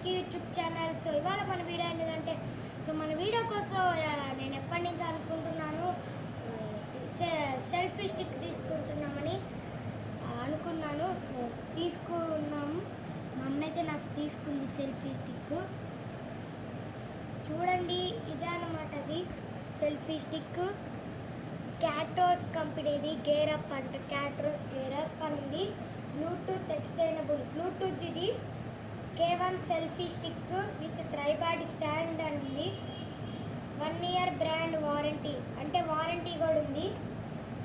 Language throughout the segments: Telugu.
Tech YouTube channel. సో ఇవాళ మన వీడియో ఏంటంటే మన వీడియో కోసం నేను ఎప్పటి నుంచి అనుకుంటున్నాను సెల్ఫీ స్టిక్ తీసుకుంటున్నామని అనుకున్నాను. సో తీసుకున్నాము. మా అమ్మ అయితే నాకు తీసుకుంది సెల్ఫీ స్టిక్. చూడండి, ఇదే అన్నమాట. అది సెల్ఫీ స్టిక్ క్యాట్రోస్ కంపెనీది. గేరప్ అంట, క్యాట్రోస్ గేరప్ అని ఉంది. Bluetooth extendable Bluetooth. ఇది K1 selfie stick with tripod stand అని ఉంది. 1 year బ్రాండ్ వారంటీ, అంటే వారంటీ కూడా ఉంది.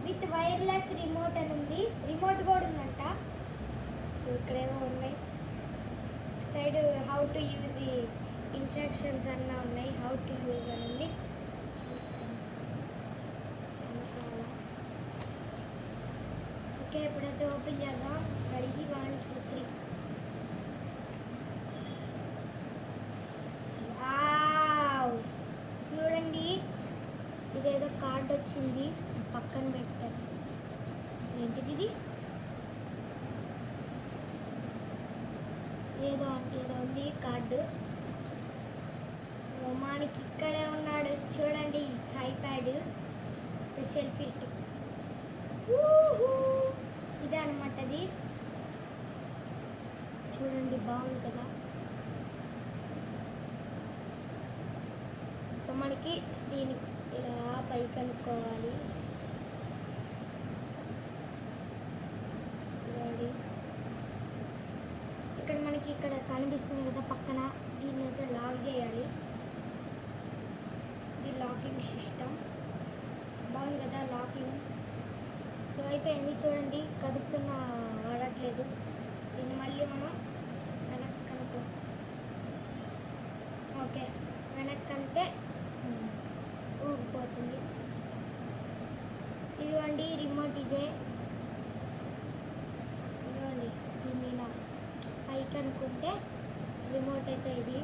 విత్ వైర్లెస్ రిమోట్ అని ఉంది. రిమోట్ కూడా ఉందంట. సో ఇక్కడేమో ఉన్నాయి. Side how to use instructions అన్నా ఉన్నాయి. హౌ టు యూజ్ అని ఉంది. ఓకే, ఇప్పుడైతే ఓపెన్ చేద్దాం. రెడీ 1 2 3. చూడండి, ఇదేదో కార్డ్ వచ్చింది. పక్కన పెట్టారు. ఏంటిది ఇది? ఏదో అంటే ఏదో ఉంది కార్డు. మనకి ఇక్కడే ఉన్నాడు. చూడండి, ట్రైపాడ్ సెల్ఫీ స్టిక్. ఇదే అనమాట. అది చూడండి, బాగుంది కదా. సో మనకి దీన్ని ఇలా పైకి అనుకోవాలి. ఇక్కడ మనకి ఇక్కడ కనిపిస్తుంది కదా పక్కన. దీన్ని అయితే లాక్ చేయాలి. ఇది లాకింగ్ సిస్టమ్. బాగుంది కదా లాకింగ్. సో అయిపోయింది. చూడండి, కదుపుతున్న వాడట్లేదు. దీన్ని మళ్ళీ మనం వెనక్కి అనుకో. ఓకే, వెనక్కి అంటే ఊగిపోతుంది. ఇదిగోండి రిమోట్. ఇదే ఇదిగోండి. దీన్ని ఇలా పైకి అనుకుంటే రిమోట్ అయితే ఇది.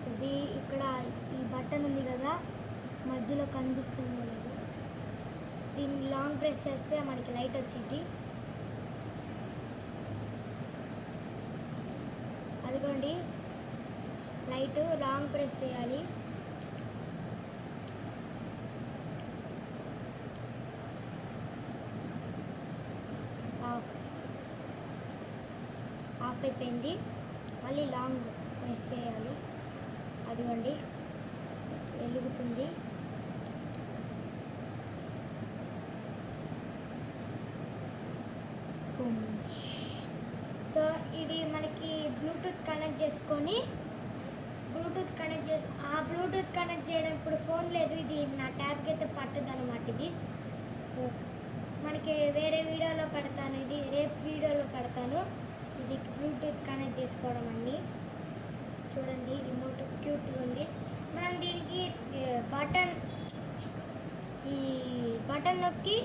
సో ఇక్కడ ఈ బటన్ ఉంది కదా, మధ్యలో కనిపిస్తుంది లేదు. దీన్ని లాంగ్ ప్రెస్ చేస్తే మనకి లైట్ వచ్చింది. అదిగోండి లైట్. లాంగ్ ప్రెస్ చేయాలి. ఆఫ్ అయిపోయింది. మళ్ళీ లాంగ్ ప్రెస్ చేయాలి. అదిగోండి వెలుగుతుంది. సో ఇది మనకి బ్లూటూత్ కనెక్ట్ చేసుకొని బ్లూటూత్ కనెక్ట్ చేయడం ఇప్పుడు ఫోన్ లేదు. ఇది నా ట్యాబ్కి అయితే పట్టదు అనమాట ఇది. సో మనకి వేరే వీడియోలో పెడతాను. ఇది రేపు వీడియోలో పెడతాను. ఇది బ్లూటూత్ కనెక్ట్ చేసుకోవడం అన్నీ. చూడండి, రిమోట్ క్యూట్గా ఉంది. మనం దీనికి ఈ బటన్ నొక్కి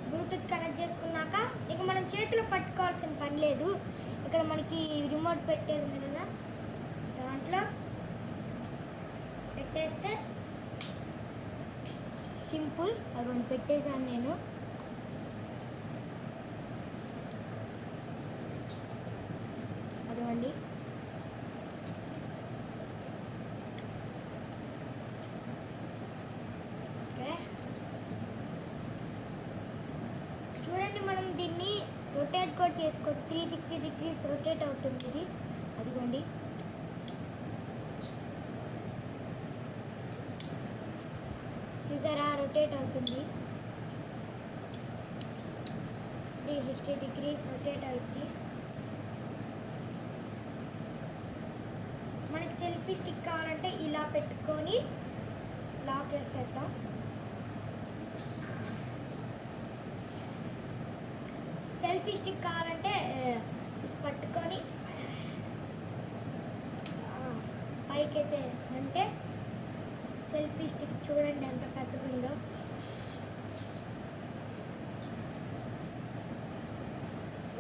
బ్లూటూత్ కనెక్ట్ చేసుకున్నాక ఇక మనం చేతిలో పట్టుకోవాల్సిన పని లేదు. ఇక్కడ మనకి రిమోట్ పెట్టేది ఉంది కదా, దాంట్లో పెట్టేస్తే సింపుల్. అది పెట్టేసాను నేను. అదిగోండి. ఓకే, చూడండి, మనం దీన్ని రొటేట్ కూడా చేసుకోవచ్చు. 360 degrees రొటేట్ అవుతుంది ఇది. అదిగోండి, చూసారా, రొటేట్ అవుతుంది. 360 degrees రొటేట్ అవుతుంది. మనకి సెల్ఫీ స్టిక్ కావాలంటే ఇలా పెట్టుకొని లాక్ వేసేద్దాం. సెల్ఫీ స్టిక్ కావాలంటే పట్టుకొని పైకి అయితే అంటే సెల్ఫీ స్టిక్ చూడండి ఎంత పెద్దగా ఉందో.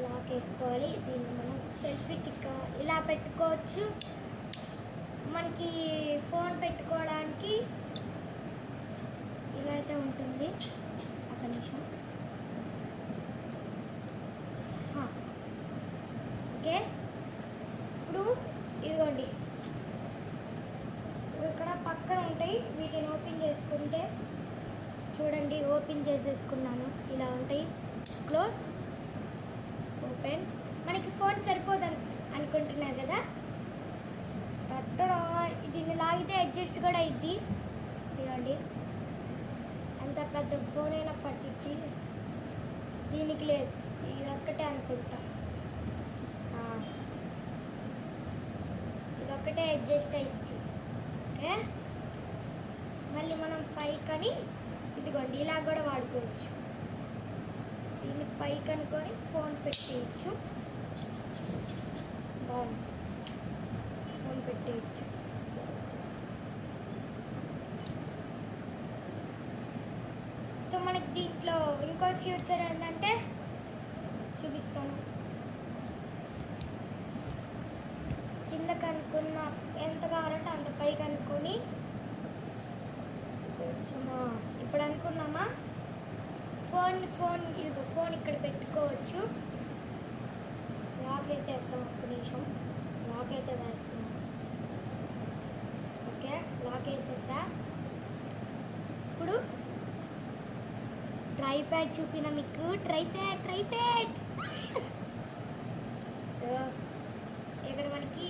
లాక్ వేసుకోవాలి. దీన్ని మనం సెల్ఫీ స్టిక్ ఇలా పెట్టుకోవచ్చు. మనకి ఫోన్ పెట్టుకోవడానికి ఇలా అయితే ఉంటుంది. ఒక నిమిషం. ఓకే, ఇప్పుడు ఇదిగోండి ఉంటాయి. వీటిని ఓపెన్ చేసుకుంటే చూడండి, ఓపెన్ చేసేసుకున్నాను. ఇలా ఉంటాయి. Close, open. మనకి ఫోన్ సరిపోదు అనుకుంటున్నారు కదా, దీన్ని లాగితే అడ్జస్ట్ కూడా అయింది. ఇవ్వండి, అంత పెద్ద ఫోన్ అయినా పట్టించి దీనికి లేదు, ఇది ఒక్కటే అనుకుంటా. ఇదొక్కటే అడ్జస్ట్ అయింది. ఓకే, మళ్ళీ మనం పైకని ఇదిగోండి ఇలా కూడా వాడుకోవచ్చు. దీన్ని పైకి అనుకొని ఫోన్ పెట్టేయచ్చు. బాగుంది, ఫోన్ పెట్టేయచ్చు. సో మనకి దీంట్లో ఇంకో ఫ్యూచర్ ఏంటంటే చూపిస్తాను. కింద కనుక్కున్న ఎంత కావాలంటే అంత పైకి అనుకొని కొంచెమా ఇప్పుడు అనుకున్నామా ఫోన్ ఇదిగో ఫోన్ ఇక్కడ పెట్టుకోవచ్చు. లాక్ అయితే వేస్తాం, ఒక్క నిమిషం. లాక్ అయితే వేస్తున్నాం. ఓకే, లాక్ వేసేసా. ఇప్పుడు ట్రైప్యాడ్ చూపిన మీకు, ట్రైప్యాడ్. సో ఇక్కడ మనకి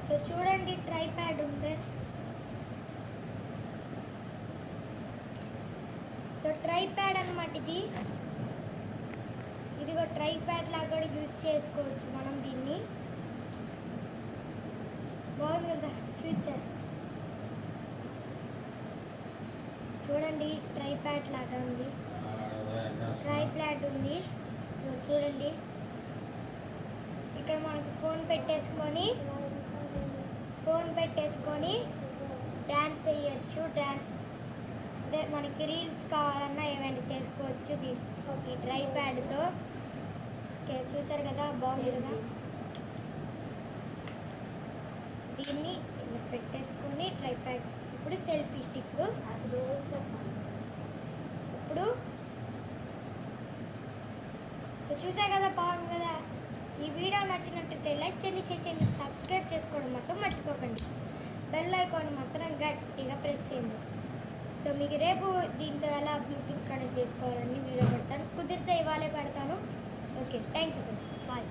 సో చూడండి ట్రైప్యాడ్ ఉంది. సో ట్రైప్యాడ్ అన్నమాట ఇది. ఇదిగో ట్రైప్యాడ్ లాగా కూడా యూజ్ చేసుకోవచ్చు మనం దీన్ని. బాగుంది కదా ఫ్యూచర్. చూడండి ట్రైప్యాడ్ లాగా ఉంది, ట్రైప్యాడ్ ఉంది. సో చూడండి ఇక్కడ మనకు ఫోన్ పెట్టేసుకొని డ్యాన్స్ వేయచ్చు. డ్యాన్స్ అదే మనకి రీల్స్ కావాలన్నా ఏమైనా చేసుకోవచ్చు ఈ ట్రైప్యాడ్తో. ఓకే, చూసారు కదా, బాగుంది కదా. దీన్ని పెట్టేసుకొని ట్రైప్యాడ్. ఇప్పుడు సెల్ఫీ స్టిక్. ఇప్పుడు సో చూసారు కదా, బాగుంది కదా. ఈ వీడియో నచ్చినట్టయితే లైక్ చేయండి, షేర్ చేయండి, సబ్స్క్రైబ్ చేసుకోవడం మాత్రం మర్చిపోకండి. బెల్ ఐకాన్ మాత్రం గట్టిగా ప్రెస్ చేయండి. సో మీకు రేపు దీంతో ఎలా బ్లూటూత్ కనెక్ట్ చేసుకోవాలని వీడియో పెడతాను. కుదిరితే ఇవాళే పెడతాను. Okay, thank you friends, bye.